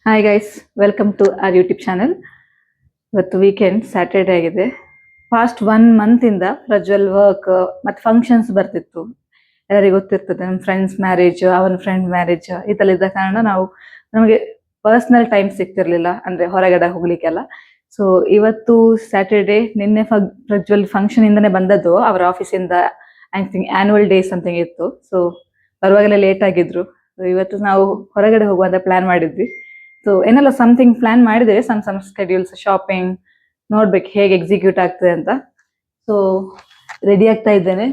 Hi guys, welcome to our YouTube channel. ಇವತ್ತು weekend Saturday ಆಗಿದೆ. Past 1 month ಇಂದ Prajwal work ಮತ್ತೆ ಫಂಕ್ಷನ್ಸ್ ಬರ್ತಿತ್ತು. ಎಲ್ಲರಿಗೂ ಗೊತ್ತಿರ್ತದೆ, ನಮ್ಮ ಫ್ರೆಂಡ್ಸ್ ಮ್ಯಾರೇಜ್, ಅವನ ಫ್ರೆಂಡ್ ಮ್ಯಾರೇಜ್ ಇದೆಲ್ಲ ಕಾರಣ ನಮಗೆ ಪರ್ಸನಲ್ ಟೈಮ್ ಸಿಗ್ತಿರ್ಲಿಲ್ಲ, ಅಂದ್ರೆ ಹೊರಗಡೆ ಹೋಗ್ಲಿಕ್ಕೆಲ್ಲ. ಸೊ ಇವತ್ತು ಸ್ಯಾಟರ್ಡೆ, ನಿನ್ನೆ ಪ್ರಜ್ವಲ್ ಫಂಕ್ಷನ್ ಇಂದಾನೆ ಬಂದದ್ದು ಅವರ ಆಫೀಸಿಂದ. I think annual day something ಇತ್ತು. ಸೊ ಬರುವಾಗಲೇ ಲೇಟ್ ಆಗಿದ್ರು. ಇವತ್ತು ನಾವು ಹೊರಗಡೆ ಹೋಗುವಂತ ಪ್ಲಾನ್ ಮಾಡಿದ್ವಿ. ಸೊ ಏನೆಲ್ಲ ಸಮಥಿಂಗ್ ಪ್ಲಾನ್ ಮಾಡಿದ್ದೇವೆ, ಸಮ್ ಸ್ಕೆಡ್ಯೂಲ್ಸ್, ಶಾಪಿಂಗ್ ನೋಡ್ಬೇಕು ಹೇಗೆ ಎಕ್ಸಿಕ್ಯೂಟ್ ಆಗ್ತದೆ ಅಂತ. ಸೊ ರೆಡಿ ಆಗ್ತಾ ಇದ್ದೇನೆ.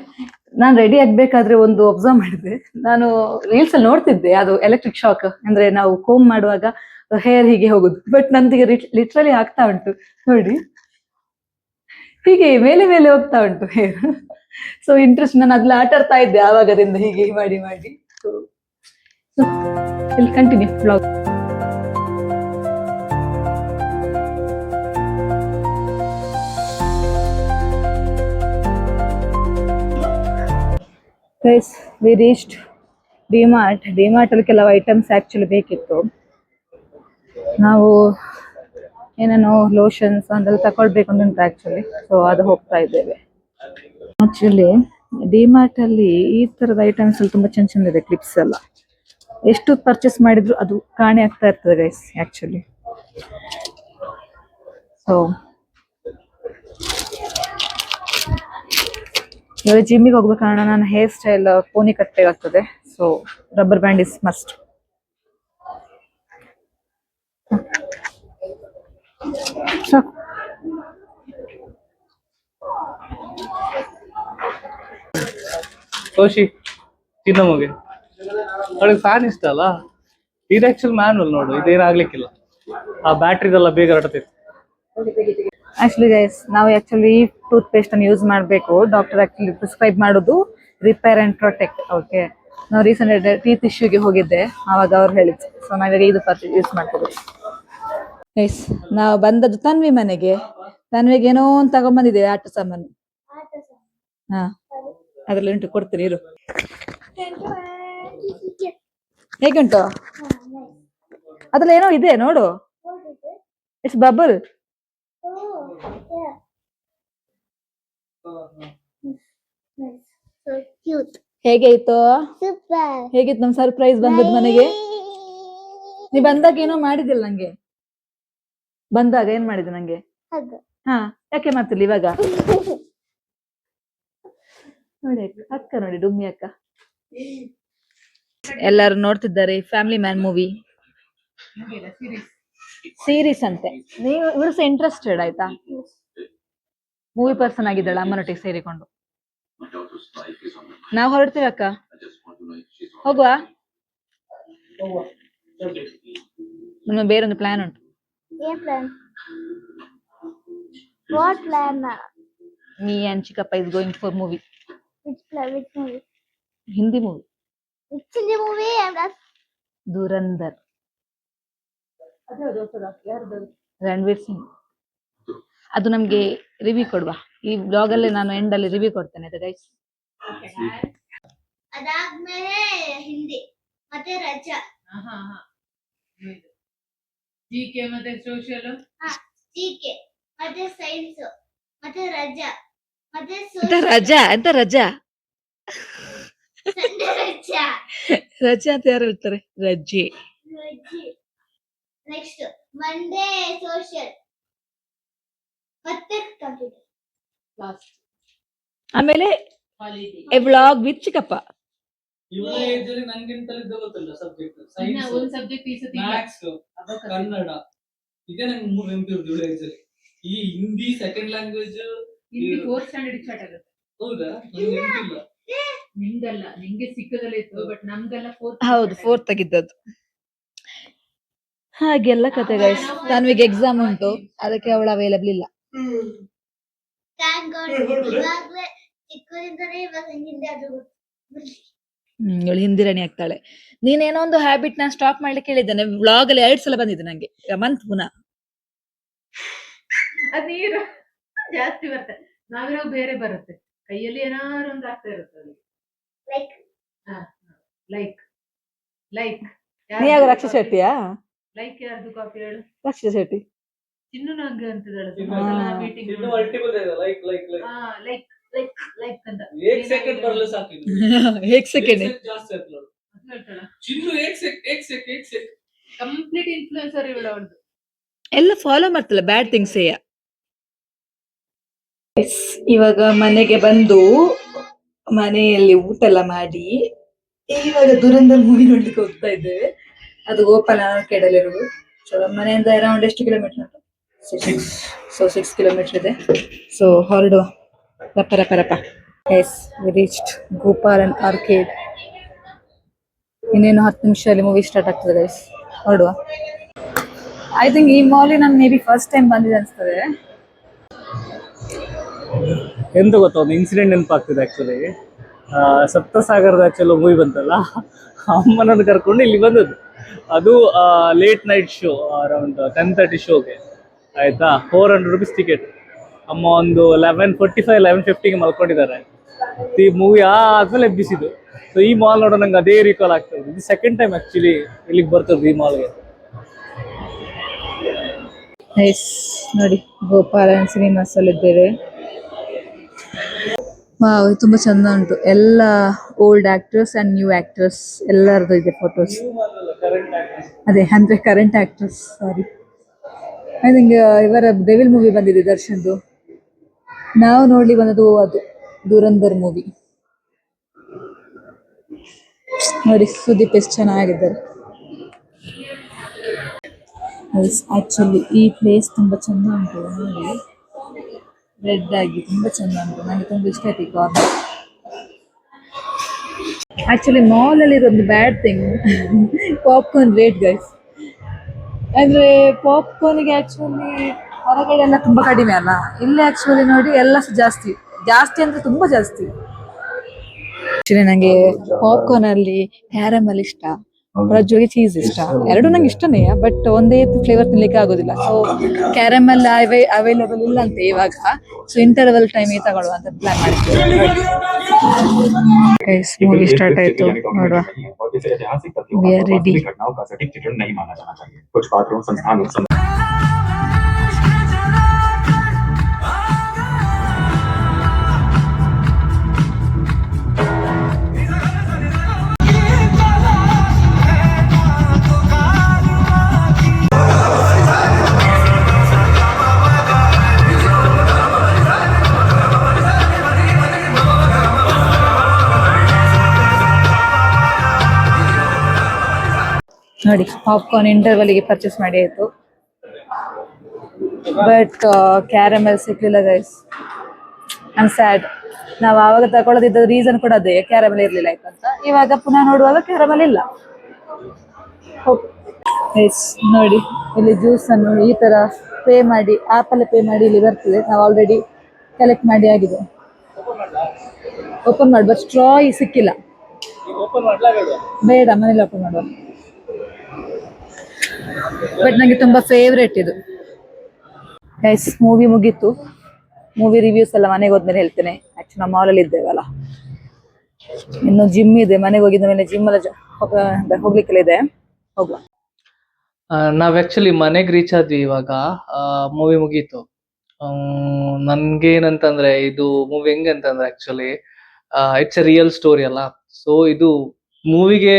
ನಾನು ರೆಡಿ ಆಗ್ಬೇಕಾದ್ರೆ ಒಂದು ಒಬ್ಸರ್ವ್ ಮಾಡಿದೆ. ನಾನು ರೀಲ್ಸ್ ಅಲ್ಲಿ ನೋಡ್ತಿದ್ದೆ, ಅದು ಎಲೆಕ್ಟ್ರಿಕ್ ಶಾಕ್, ಅಂದ್ರೆ ನಾವು ಕೋಮ್ ಮಾಡುವಾಗ ಹೇರ್ ಹೀಗೆ ಹೋಗುದು. ಬಟ್ ನಂದಿಗೆ ಲಿಟ್ರಲಿ ಆಗ್ತಾ ಉಂಟು ನೋಡಿ, ಹೀಗೆ ಮೇಲೆ ಮೇಲೆ ಹೋಗ್ತಾ ಉಂಟು ಹೇರ್. ಸೊ ಇಂಟ್ರೆಸ್ಟ್, ನಾನು ಅದ್ರಲ್ಲಿ ಆಟ ಆಡ್ತಾ ಇದ್ದೆ ಆವಾಗದಿಂದ, ಹೀಗೆ ಮಾಡಿ ಮಾಡಿ. So continue blog. Guys, V reached DMart. DMart ಅಲ್ಲಿ ಕೆಲವು ಐಟಮ್ಸ್ ಆಕ್ಚುಲಿ ಬೇಕಿತ್ತು. ನಾವು ಏನೇನೋ ಲೋಷನ್ಸ್ ಅದೆಲ್ಲ ತಕೊಳ್ಬೇಕು ಅಂತ ಆಕ್ಚುಲಿ. ಸೊ ಅದು ಹೋಗ್ತಾ ಇದ್ದೇವೆ. ಆಕ್ಚುಲಿ ಡಿಮಾರ್ಟ್ ಅಲ್ಲಿ ಈ ತರದ ಐಟಮ್ಸ್ ಅಲ್ಲಿ ತುಂಬಾ ಚೆಂದ ಚೆಂದ ಇದೆ. ಕ್ಲಿಪ್ಸ್ ಎಲ್ಲ ಎಷ್ಟು ಪರ್ಚೇಸ್ ಮಾಡಿದ್ರು ಅದು ಕಾಣೆ ಆಗ್ತಾ ಇರ್ತದೆ ಗೈಸ್ ಆಕ್ಚುಲಿ. ಸೊ ಇವಾಗ ಜಿಮ್ಮಿಗೆ ಹೋಗ್ಬೇಕು ಕಾರಣ ನನ್ನ ಹೇರ್ ಸ್ಟೈಲ್ ಪೋನಿ ಕಟ್ಟಬೇಕಾಗ್ತದೆ. So rubber band is must. ಸೋಶಿ ಚಿನ್ನಮ್ಮಗೆ ಅವಳಿಗೆ ಫ್ಯಾನ್ ಇಷ್ಟ ಅಲ್ಲ. ಇದು ಆಕ್ಚುಲ್ ಮ್ಯಾನ್ವಲ್ ನೋಡು, ಇದೇನಾಗ್ಲಿಕ್ಕಿಲ್ಲ. ಆ ಬ್ಯಾಟ್ರಿದೆಲ್ಲ ಬೇಗ ಹರಡ್ತೈತೆ. ಆಕ್ಚುಲಿ ಗೈಸ್, ನಾವು ಆಕ್ಚುಲಿ ಈ ಟೂತ್ ಪೇಸ್ಟ್ ಅನ್ನು ಯೂಸ್ ಮಾಡಬೇಕು. ಡಾಕ್ಟರ್ ಆಕ್ಚುಲಿ ಪ್ರಿಸ್ಕ್ರೈಬ್ ಮಾಡೋದು ರಿಪೇರ್ ಅಂಡ್ ಪ್ರೊಟೆಕ್ಟ್. ಓಕೆ, ನಾವು ರೀಸೆಂಟ್ ಟೀತ್ ಇಶ್ಯೂಗೆ ಹೋಗಿದ್ದೆ, ಆವಾಗ ಅವ್ರು ಹೇಳಿದ್ರು. ಸೊ ನಾವೀಗ ಇದು ಯೂಸ್ ಮಾಡ್ಕೋಬೇಕು. ಗೈಸ್, ನಾವು ಬಂದದ್ದು ತನ್ವಿ ಮನೆಗೆ. ತನ್ವಿಗೆ ಏನೋ ಒಂದು ತಗೊಂಡ್ಬಂದಿದೆ, ಆಟ ಸಾಮಾನು. ಹಾ, ಅದ್ರಲ್ಲಿ ಉಂಟು, ಕೊಡ್ತೀನಿ ಇರು. ಹೇಗುಂಟು? ಅದ್ರಲ್ಲಿ ಏನೋ ಇದೆ ನೋಡು. It's bubble. ಹೇಗಾಯ್ತು? ಹೇಗಿತ್ತು ನಮ್ ಸರ್ಪ್ರೈಸ್ ಬಂದದ್ ಮನೆಗೆ? ನೀ ಬಂದಾಗ ಏನೋ ಮಾಡಿದಿಲ್ಲ ನಂಗೆ. ಬಂದಾಗ ಏನ್ ಮಾಡಿದೆ ನಂಗೆ? ಹಾ, ಯಾಕೆ ಮಾಡ್ತಿಲ್ಲ ಇವಾಗ? ನೋಡಿ ಅಕ್ಕ, ನೋಡಿ ಡುಮ್ಮಿ ಅಕ್ಕ. ಎಲ್ಲರೂ ನೋಡ್ತಿದ್ದಾರೆ ಫ್ಯಾಮಿಲಿ ಮ್ಯಾನ್ ಮೂವಿ ಸೀರೀಸ್ ಅಂತೆ. ನೀವು ಇವರು ಸಹ ಇಂಟ್ರೆಸ್ಟೆಡ್ ಆಯ್ತಾ? ಮೂವಿ ಪರ್ಸನ್ ಆಗಿದ್ದಾಳೆ ಅಮ್ಮನೊಟ್ಟಿಗೆ ಸೇರಿಕೊಂಡು. ನಾವು ಹೊರಡ್ತೀವಿ ಅಕ್ಕ, ಹೋಗುವ. ನಮ್ಮ ಬೇರೊಂದು ಪ್ಲಾನ್ ಉಂಟು. Me and Chikappa is going for movie. Which movie? Hindi movie. Which Hindi movie? Dhurandhar. Ranveer Singh. ಅದು ನಮ್ಗೆ ರಿವ್ಯೂ ಕೊಡುವ. ಈ ಬ್ಲಾಗ್ ಅಲ್ಲಿ ನಾನು ಎಂಡ್ ಅಲ್ಲಿ ರಿವ್ಯೂ ಕೊಡ್ತೇನೆ ಅದು ಗೈಸ್. ಅದಾದ್ಮೇಲೆ ಹಿಂದಿ ಮತ್ತೆ ರಜಾ. ಜಿಕೆ ಮತ್ತೆ ಸೋಶಿಯಲ್. ಜಿಕೆ ಮತ್ತೆ ಸೈನ್ಸ್ ಮತ್ತೆ ರಜಾ ಮತ್ತೆ ರಜಾ ಅಂತ ರಜಾ ರಜಾ ರಜಾ ಅಂತ ಯಾರು ಹೇಳ್ತಾರೆ? ರಜೆ. ನೆಕ್ಸ್ಟ್ ಮಂಡೇ ಸೋಶಿಯಲ್ ಮತ್ತೆ ಕಂಪ್ಯೂಟರ್. ಆಮೇಲೆ ಎ ವ್ಲಾಗ್ ವಿತ್ ಚಿಕ್ಕಪ್ಪ. ಇವಳ ಏಜ್ ಅಲ್ಲಿ ನಂಗಿಂತಲೂ ಗೊತ್ತಿಲ್ಲ ಸಬ್ಜೆಕ್ಟ್. ಸೈನ್ಸ್, ಒಂದು ಸಬ್ಜೆಕ್ಟ್ ಈ ಸತಿ ಮ್ಯಾಥ್ಸ್, ಕನ್ನಡ. ಇದೇ ನಂಗೆ 3 ನೆನಪಿರೋದು ಇವಳ ಏಜ್ ಅಲ್ಲಿ. ಈ Hindi second language, Hindi 4th standard start ಆಗುತ್ತೆ. ಹೌದಾ? ನಂಗೆ ನೆನಪಿಲ್ಲ. ನಿಂಗಲ್ಲ, ನಿಂಗೆ ಸಿಕ್ಕದಲ್ಲ ಇತ್ತು, ಬಟ್ ನಮ್ಗೆಲ್ಲ 4th. ಹೌದು, 4th ಆಗಿದ್ದದ್ದು. ಹಾಗೆಲ್ಲ ಕತೆ ಗೈಸ್. ತನ್ವಿಗೆ ಎಕ್ಸಾಮ್ ಉಂಟು, ಅದಕ್ಕೆ ಅವಳು ಅವೈಲಬಲ್ ಇಲ್ಲ. ಥ್ಯಾಂಕ್ ಗಾಡ್ ಇವಾಗಲೇ ಚಿಕ್ಕದಿಂದನೇ ಇವಾಗ ಹಿಂದಿ ಅದು ಇವಳು ಹಿಂದಿ ರಾಣಿ ಆಗ್ತಾಳೆ. ನೀನೇನೋ ಒಂದು ಹ್ಯಾಬಿಟ್ ನಾನು ಸ್ಟಾಪ್ ಮಾಡ್ಲಿಕ್ಕೆ ಹೇಳಿದ್ದೇನೆ. ವ್ಲಾಗ್ ಅಲ್ಲಿ 2 ಸಲ ಬಂದಿದೆ ನಂಗೆ ಮಂತ್ ಪುನಃ. ಅದು ನೀರು ಜಾಸ್ತಿ ಬರ್ತದೆ, ನಾವಿರೋ ಬೇರೆ ಬರುತ್ತೆ. ಕೈಯಲ್ಲಿ ಏನಾದ್ರು ಒಂದು ಆಗ್ತಾ ಇರುತ್ತೆ. ಲೈಕ್ ಲೈಕ್ ಲೈಕ್ ನೀ ಯಾವಾಗ ರಕ್ಷಾ ಶೆಟ್ಟಿಯಾ? ಲೈಕ್ ಯಾರ್ದು ಕಾಪಿ ಹೇಳು? ರಕ್ಷಿತ್ ಶೆಟ್ಟಿ. ಚಿನ್ನು ನಂಗೆ ಅಂತಿದ್ದಾಳೆ meeting like like like like like like ಅಂತ एक सेकंड ಬರಲು ಸಾಕು ಇದು. एक सेकंड ಜಾಸ್ತಿ ಆಯ್ತು ನೋಡು. ಅದು ಹೇಳ್ತಾಳ. ಚಿನ್ನು एक सेकंड ಕಂಪ್ಲೀಟ್ ಇನ್ಫ್ಲೂಯೆನ್ಸರ್ ಇವಳು ಅವ್ರದ್ದು. ಎಲ್ಲ ಫಾಲೋ ಮಾಡ್ತಲ್ಲ ಬ್ಯಾಡ್ ಥಿಂಗ್ಸ್. ಇವಾಗ ಮನೆಗೆ ಬಂದು ಮನೆಯಲ್ಲಿ ಊಟ ಎಲ್ಲ ಮಾಡಿ ಇವಾಗ ದುರಂಧರ್ ಮೂವಿ ನೋಡ್ಲಿಕ್ಕೆ ಹೋಗ್ತಾ ಇದ್ದೇವೆ. ಅದು ಗೋಪಾಲ ಕೆಡಲಿರುವುದು. ಸೊ ಮನೆಯಿಂದ ಅರೌಂಡ್ ಎಷ್ಟು ಕಿಲೋಮೀಟರ್ ಉಂಟು? 6 ಕಿಲೋಮೀಟರ್ ಇದೆ. ಸೊ ಹೊರಡುವ ರಪ ರಪ ರಪ. Yes we reached Gopalan Arcade. ಇನ್ನೇನು 10 ನಿಮಿಷದಲ್ಲಿ ಮೂವಿ ಸ್ಟಾರ್ಟ್ ಆಗ್ತದೆ ಗೈಸ್. ಹೊರಡುವ. ಐ ಥಿಂಕ್ ಈ ಮಾಲ್ ನಾನು ಮೇ ಬಿ ಫಸ್ಟ್ ಟೈಮ್ ಬಂದಿದೆ ಅನ್ಸ್ತದೆ. ಎಂತ ಗೊತ್ತಾ, ಒಂದು ಇನ್ಸಿಡೆಂಟ್ ನೆನಪಾಗ್ತಿದೆ ಆಕ್ಚುಲಿ. ಸಪ್ತಸಾಗರದ ಆಕ್ಚುಲಿ ಮೂವಿ ಬಂತಲ್ಲ, ಅಮ್ಮನನ್ನು ಕರ್ಕೊಂಡು ಇಲ್ಲಿ ಬಂದದ್ದು. ಅದು ಲೇಟ್ ನೈಟ್ ಶೋ, ಅರೌಂಡ್ 10:30 ಶೋಗೆ ಆಯ್ತಾ. 400 rupees ಟಿಕೆಟ್. ಅಮ್ಮ ಒಂದು 11:45 11:50ಗೆ ಮಲ್ಕೊಂಡಿದ್ದಾರೆ. ಈ ಮೂವಿ ಆದ್ಮೇಲೆ ಎಬ್ಬಿಸಿದ್ದು. ಸೊ ಈ ಮಾಲ್ ನೋಡೋ ನಂಗೆ ಅದೇ ರೀಕಾಲ್ ಆಗ್ತದೆ. ಇದು ಸೆಕೆಂಡ್ ಟೈಮ್ ಆಕ್ಚುಲಿ ಇಲ್ಲಿಗೆ ಬರ್ತದೆ ಈ ಮಾಲ್ಗೆ. ಎಸ್ ನೋಡಿ, ಗೋಪಾಲನ್ ಸಿನಿಮಾಸ್ ಅಲ್ಲಿ ಇದ್ದೇವೆ. ವಾವ್, ತುಂಬಾ ಚಂದ ಉಂಟು. ಎಲ್ಲ old actors and new actors ಎಲ್ಲರದ್ದು ಇದೆ ಫೋಟೋಸ್. ಅದೇ ಅಂದ್ರೆ current actors. Sorry, I think ಇವರ ಡೆವಿಲ್ ಮೂವಿ ಬಂದಿದೆ ದರ್ಶನ್ದು. ನಾವು ನೋಡಿ ಬಂದದು ಅದು ದುರಂಧರ್ ಮೂವಿ. ನೋಡಿ ಸುದೀಪ್ ಎಷ್ಟು ಚೆನ್ನಾಗಿದ್ದಾರೆ. ಆಕ್ಚುಲಿ ಈ ಪ್ಲೇಸ್ ತುಂಬಾ ಚಂದ ಉಂಟು ನೋಡಿ, ರೆಡ್ ಆಗಿ ತುಂಬಾ ಚಂದ ಉಂಟು. ನನಗೆ ತುಂಬಾ ಇಷ್ಟ ಆಯ್ತು ಈ ಕಾರ್ನರ್. ಆಕ್ಚುಲಿ ಮಾಲ್ ಅಲ್ಲಿ ಒಂದು bad thing, popcorn rate guys. ಅಂದ್ರೆ ಪಾಪ್ಕಾರ್ನ್ಗೆ ಆಕ್ಚುಲಿ ಹೊರಗಡೆ ಎಲ್ಲ ತುಂಬಾ ಕಡಿಮೆ ಅಲ್ಲ, ಇಲ್ಲಿ ಆಕ್ಚುಲಿ ನೋಡಿ ಎಲ್ಲ ಜಾಸ್ತಿ ಜಾಸ್ತಿ ಅಂದ್ರೆ ತುಂಬಾ ಜಾಸ್ತಿ. ಆಕ್ಚುಲಿ ನಂಗೆ ಪಾಪ್ಕಾರ್ನ್ ಅಲ್ಲಿ ಕ್ಯಾರಮಲ್ ಇಷ್ಟ, ಪ್ರಜ್ವಲ್ಗೆ ಚೀಸ್ ಇಷ್ಟ. ಎರಡು ನಂಗೆ ಇಷ್ಟನೇ, ಬಟ್ ಒಂದೇ ಫ್ಲೇವರ್ ತಿನ್ಲಿಕ್ಕೆ ಆಗೋದಿಲ್ಲ. ಸೊ ಕ್ಯಾರಮಲ್ ಅವೈಲೇಬಲ್ ಇಲ್ಲ ಅಂತ ಇವಾಗ. ಸೊ ಇಂಟರ್ವಲ್ ಟೈಮಿಗೆ ತಗೊಳ್ಳುವ ಅಂತ ಪ್ಲಾನ್ ಮಾಡಿದ್ದೇವೆ. ಮೂವಿ ಸ್ಟಾರ್ಟ್ ಆಯ್ತು, ನೋಡುವ. We are ready. ನೋಡಿ, ಪಾಪ್ಕಾರ್ನ್ ಇಂಟರ್ವಲ್ಗೆ ಪರ್ಚೇಸ್ ಮಾಡಿ ಆಯ್ತು, ಬಟ್ ಕ್ಯಾರಮೆಲ್ ಸಿಗ್ಲಿಲ್ಲ ಗೈಸ್. I'm sad. ನಾವು ಆವಾಗ ತಗೊಳ್ಳೋದಿದ್ದ ರೀಸನ್ ಕೂಡ ಅದೇ, ಕ್ಯಾರಮೆಲ್ ಇರ್ಲಿಲ್ಲ ಆಯ್ತಂತ. ಇವಾಗ ಪುನಃ ನೋಡುವಾಗ ಕ್ಯಾರಮೆಲ್ ಇಲ್ಲ. ಎಸ್ ನೋಡಿ, ಇಲ್ಲಿ ಜ್ಯೂಸ್ ಅನ್ನು ಈ ತರ ಪೇ ಮಾಡಿ, ಆಪಲ್ಲಿ ಪೇ ಮಾಡಿ ಇಲ್ಲಿ ಬರ್ತದೆ. ನಾವು ಆಲ್ರೆಡಿ ಕಲೆಕ್ಟ್ ಮಾಡಿ ಆಗಿದೆ. ಓಪನ್ ಮಾಡುವ, ಸ್ಟ್ರಾ ಸಿಕ್ಕಿಲ್ಲ. ಬೇಡ, ಮನೇಲಿ ಓಪನ್ ಮಾಡುವ. ಬಟ್ ನನಗೆ ತುಂಬಾ ಫೇವ್ರೇಟ್ ಇದು ಗೈಸ್. ಮೂವಿ ಮುಗೀತು. ಮೂವಿ ರಿವ್ಯೂಸ್ ಎಲ್ಲ ಮನೆಗೆ ಹೋದ್ಮೇಲೆ ಹೇಳ್ತೇನೆ. ಆಕ್ಚುಲಿ ನಾವು ಮಾಲಲ್ಲಿ ಇದ್ದೇವಲ್ಲ, ಇನ್ನು ಜಿಮ್ ಇದೆ. ಮನೆಗೆ ಹೋಗಿದ ಮೇಲೆ ಜಿಮ್ ಎಲ್ಲ ಹೋಗ್ಲಿಕ್ಕೆಲ್ಲ ಇದೆ, ಹೋಗುವ. ನಾವ್ ಆಕ್ಚುಲಿ ಮನೆಗೆ ರೀಚ್ ಆದ್ವಿ ಇವಾಗ. ಮೂವಿ ಮುಗೀತು. ನನ್ಗೇನಂತಂದ್ರೆ ಇದು ಮೂವಿ ಹೆಂಗಂತಂದ್ರೆ actually it's a real story ಅಲ್ಲ. ಸೊ ಇದು ಮೂವಿಗೆ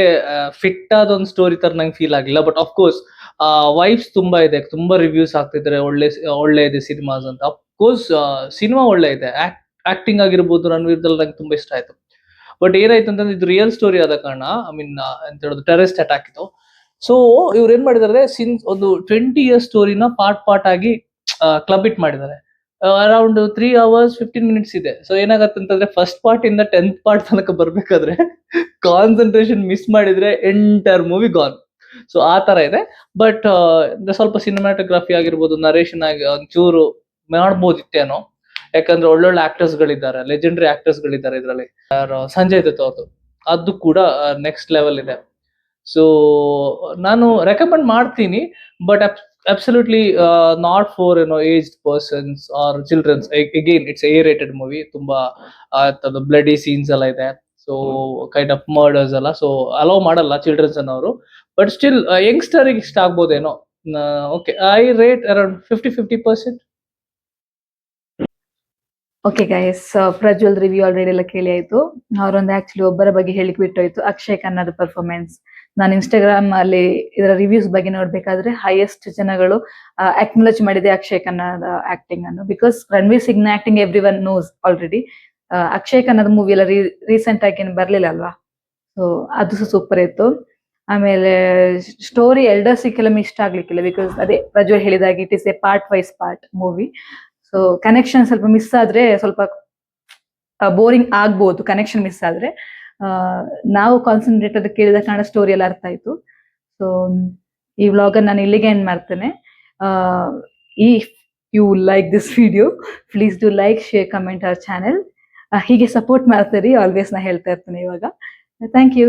ಫಿಟ್ ಆದ ಒಂದು ಸ್ಟೋರಿ ತರ ನಂಗೆ ಫೀಲ್ ಆಗಿಲ್ಲ. ಬಟ್ ಅಫ್ಕೋರ್ಸ್ ವೈಬ್ಸ್ ತುಂಬಾ ಇದೆ, ತುಂಬಾ ರಿವ್ಯೂಸ್ ಆಗ್ತಿದ್ದಾರೆ, ಒಳ್ಳೆ ಇದೆ ಸಿನಿಮಾಸ್ ಅಂತ. ಅಫ್ಕೋರ್ಸ್ ಸಿನಿಮಾ ಒಳ್ಳೆ ಇದೆ, ಆಕ್ಟಿಂಗ್ ಆಗಿರ್ಬೋದು, ರಣವೀರ್ದಲ್ಲಿ ನಂಗೆ ತುಂಬಾ ಇಷ್ಟ ಆಯ್ತು. ಬಟ್ ಏನಾಯ್ತು ಅಂತಂದ್ರೆ ಇದು ರಿಯಲ್ ಸ್ಟೋರಿ ಆದ ಕಾರಣ, ಐ ಮೀನ್ ಎಂತ ಹೇಳೋದು, ಟೆರರಿಸ್ಟ್ ಅಟ್ಯಾಕ್ ಇತ್ತು. ಸೊ ಇವ್ರು ಏನ್ ಮಾಡಿದಾರೆ, ಸಿನ್ಸ್ ಒಂದು 20 years ಸ್ಟೋರಿನ ಪಾರ್ಟ್ ಆಗಿ ಕ್ಲಬ್ ಇಟ್ ಮಾಡಿದ್ದಾರೆ. ಅರೌಂಡ್ 3 hours 15 minutes ಇದೆ. ಸೊ ಏನಾಗತ್ತೆ ಅಂತಂದ್ರೆ ಫಸ್ಟ್ ಪಾರ್ಟ್ ಇಂದ 10th ಪಾರ್ಟ್ ತನಕ ಬರ್ಬೇಕಾದ್ರೆ ಕಾನ್ಸಂಟ್ರೇಷನ್ ಮಿಸ್ ಮಾಡಿದ್ರೆ ಎಂಟರ್ ಮೂವಿ ಗಾನ್. ಸೊ ಆ ತರ ಇದೆ. ಬಟ್ ಸ್ವಲ್ಪ ಸಿನಿಮಾಟೋಗ್ರಫಿ ಆಗಿರ್ಬೋದು, ನರೇಷನ್ ಆಗಿ ಒಂಚೂರು ಮಾಡ್ಬೋದಿತ್ತೇನೋ. ಯಾಕಂದ್ರೆ ಒಳ್ಳೊಳ್ಳೆ ಆಕ್ಟರ್ಸ್ ಗಳಿದ್ದಾರೆ, ಲೆಜೆಂಡರಿ ಆಕ್ಟರ್ಸ್ ಗಳಿದ್ದಾರೆ ಇದರಲ್ಲಿ. ಸಂಜಯ್ ದತ್ ಅವ್ರದ್ದು ಅದು ಕೂಡ ನೆಕ್ಸ್ಟ್ ಲೆವೆಲ್ ಇದೆ. ಸೊ ನಾನು ರೆಕಮೆಂಡ್ ಮಾಡ್ತೀನಿ, but absolutely not for aged persons or childrens. Again it's A rated movie. ತುಂಬಾ ಬ್ಲಡಿ ಸೀನ್ಸ್ ಎಲ್ಲ ಇದೆ. ಸೊ ಕೈಂಡ್ ಆಫ್ ಮರ್ಡರ್ಸ್ ಎಲ್ಲ. ಸೊ ಅಲೋ ಮಾಡಲ್ಲ ಚಿಲ್ಡ್ರನ್ಸ್ ಅನ್ನೋರು. ಬಟ್ ಸ್ಟಿಲ್ ಯಂಗ್ಸ್ಟರಿಗೆ ಇಷ್ಟ ಆಗ್ಬೋದೇನೋ. Okay, I rate around 50-50%. Okay guys, Prajwal review already ಎಲ್ಲ ಕೇಳಿ ಆಯ್ತು. ಅವರೊಂದು ಆಕ್ಚುಲಿ ಒಬ್ಬರ ಬಗ್ಗೆ ಹೇಳಿಕ್ ಬಿಟ್ಟೋಯ್ತು, ಅಕ್ಷಯ್ ಖನ್ನಾದ ಪರ್ಫಾರ್ಮೆನ್ಸ್. ನಾನು ಇನ್ಸ್ಟಾಗ್ರಾಮ್ ಅಲ್ಲಿ ಇದರ ರಿವ್ಯೂಸ್ ಬಗ್ಗೆ ನೋಡ್ಬೇಕಾದ್ರೆ ಹೈಯೆಸ್ಟ್ ಜನಗಳು ಅಕ್ನಾಲೇಜ್ ಮಾಡಿದೆ ಅಕ್ಷಯ್ ಖನ್ನಾದ ಆಕ್ಟಿಂಗ್ ಅನ್ನು. ಬಿಕಾಸ್ ರಣವೀರ್ ಸಿಂಗ್ ನ acting every one knows already. Akshay ಖನ್ನಾದ ಮೂವಿ ಎಲ್ಲ ರೀಸೆಂಟ್ ಆಗಿ ಏನು ಬರ್ಲಿಲ್ಲ ಅಲ್ವಾ, ಸೊ ಅದು ಸೂಪರ್ ಇತ್ತು. ಆಮೇಲೆ ಸ್ಟೋರಿ ಎಲ್ಡರ್ಸ್ ಕೆಲವೊಮ್ಮೆ ಇಷ್ಟ ಆಗ್ಲಿಕ್ಕಿಲ್ಲ, ಬಿಕಾಸ್ ಅದೇ ಪ್ರಜ್ವಲ್ ಹೇಳಿದಾಗೆ it is a part wise part movie. So connection ಸ್ವಲ್ಪ ಮಿಸ್ ಆದ್ರೆ ಸ್ವಲ್ಪ ಬೋರಿಂಗ್ ಆಗ್ಬೋದು, ಕನೆಕ್ಷನ್ ಮಿಸ್ ಆದ್ರೆ. ನಾವು ಕಾನ್ಸಂಟ್ರೇಟ್ ಅದು ಕೇಳಿದ ಕಾರಣ ಸ್ಟೋರಿ ಎಲ್ಲ ಅರ್ಥ ಆಯ್ತು. ಸೊ ಈ ವ್ಲಾಗ್ ನಾನು ಇಲ್ಲಿಗೆ ಎಂಡ್ ಮಾಡ್ತೇನೆ. If you like this video, please do like, share, comment our channel. ಹೀಗೆ ಸಪೋರ್ಟ್ ಮಾಡ್ತೀರಿ ಆಲ್ವೇಸ್, ನಾ ಹೇಳ್ತಾ ಇರ್ತೇನೆ ಇವಾಗ. Thank you.